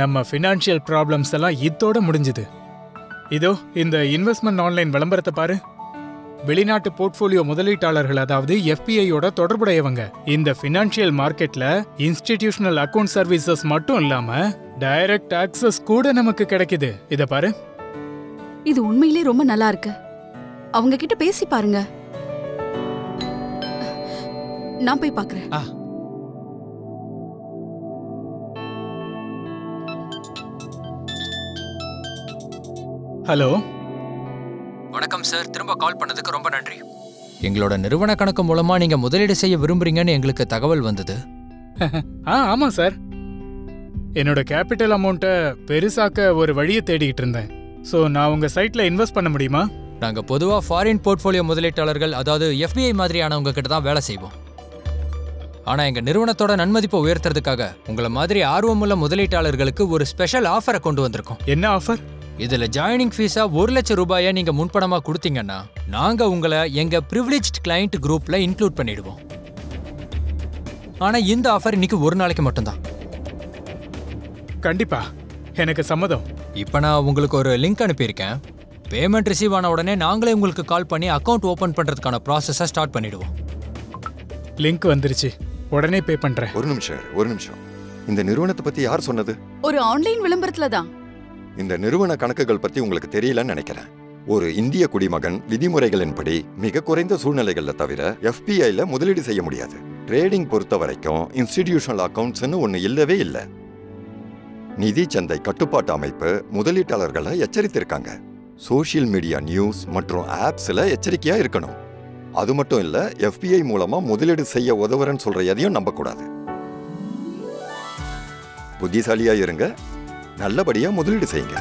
நம்ம financial problems எல்லாம் இதோட முடிஞ்சது. இதோ இந்த இன்வெஸ்ட்மெண்ட் ஆன்லைன் விளம்பரத்தை பாரு. வெளிநாட்டு போர்ட்ஃபோலியோ முதலீட்டாளர்கள், அதாவது எஃபிஐயோட தொடர்புடையவங்க. இந்த ஃபினான்ஷியல் மார்க்கெட்ல இன்ஸ்டிடியூஷனல் அக்கவுண்ட் சர்வீசஸ் மட்டும் இல்லாம டைரக்ட் ஆக்சஸ் கூட நமக்கு கிடைக்குது. இத பாரு. இது உண்மையிலே ரொம்ப நல்லா இருக்கு. அவங்க கிட்ட பேசி பாருங்க. நான் போய் பார்க்கறேன். ஹலோ. வணக்கம் சார், திரும்ப கால் பண்ணதுக்கு ரொம்ப நன்றி. எங்களோட நிறுவன கணக்கு மூலமா நீங்க முதலீடு செய்ய விரும்புறீங்கன்னு எங்களுக்கு தகவல் வந்தது. ஆமா சார். என்னோட கேபிட்டல் அமௌண்ட்டை பெருசாக்க ஒரு வழியை தேடிட்டு இருந்தேன். சோ நான் உங்க சைட்ல இன்வெஸ்ட் பண்ண முடியுமா? நாங்க பொதுவா ஃபாரின் போர்ட்ஃபோலியோ முதலீட்டாளர்கள், அதாவது எஃபிஐ மாதிரியானவங்க கிட்ட தான் வேலை செய்வோம். ஆனா எங்க நிறுவனத்தோட நன்மதிப்பை உயர்த்துறதுக்காக உங்களை மாதிரி ஆர்வமுள்ள முதலீட்டாளர்களுக்கு ஒரு ஸ்பெஷல் ஆஃபரை கொண்டு வந்திருக்கோம். என்ன ஆஃபர்? இதுல ஜாயினிங் ஃபீஸா 1 லட்சம் ரூபாயை நீங்க முன்பணமா கொடுத்தீங்கன்னா நாங்க உங்களை எங்க பிரிவிலேஜ்ட் கிளையண்ட் குரூப்ல இன்க்ளூட் பண்ணிடுவோம். ஆனா இந்த ஆஃபர் இன்னைக்கு ஒரு நாளைக்கு மட்டும்தான். கண்டிப்பா எனக்கு சம்மதம். இப்ப நான் உங்களுக்கு ஒரு லிங்க் அனுப்பியிருக்கேன். பேமெண்ட் ரிசீவ் ஆன உடனே நாங்களே உங்களுக்கு கால் பண்ணி அக்கௌண்ட் ஓபன் பண்றதுக்கான ப்ராசஸை ஸ்டார்ட் பண்ணிடுவோம். லிங்க் வந்துருச்சு, உடனே பே பண்றேன். ஒரு நிமிஷம். இந்த நிறுவனத்தை பத்தி யார் சொன்னது? ஒரு ஆன்லைன் விளம்பரத்துல தான். இந்த நிறுவன கணக்குகள் பத்தி உங்களுக்கு தெரியலன்னு நினைக்கிறேன். ஒரு இந்திய குடிமகன் விதிமுறைகளின்படி மிக குறைந்த சூழ்நிலைகள்ல தவிர எஃபிஐல முதலீடு செய்ய முடியாது. ட்ரேடிங் பொறுத்த வரைக்கும் இன்ஸ்டிடியூஷனல் அக்கவுண்ட்ஸ்னு ஒண்ணு இல்லவே இல்லை. நிதி சந்தை கட்டுப்பாட்டு அமைப்பு முதலீட்டாளர்களை எச்சரித்திருக்காங்க. சோஷியல் மீடியா, நியூஸ் மற்றும் ஆப்ஸ்ல எச்சரிக்கையா இருக்கணும். அது மட்டும் இல்ல, எஃபிஐ மூலமா முதலீடு செய்ய உதவுறன்னு சொல்ற எதையும் நம்பக்கூடாது. புத்திசாலியா இருங்க, நல்லபடியா முதலீடு செய்யுங்க.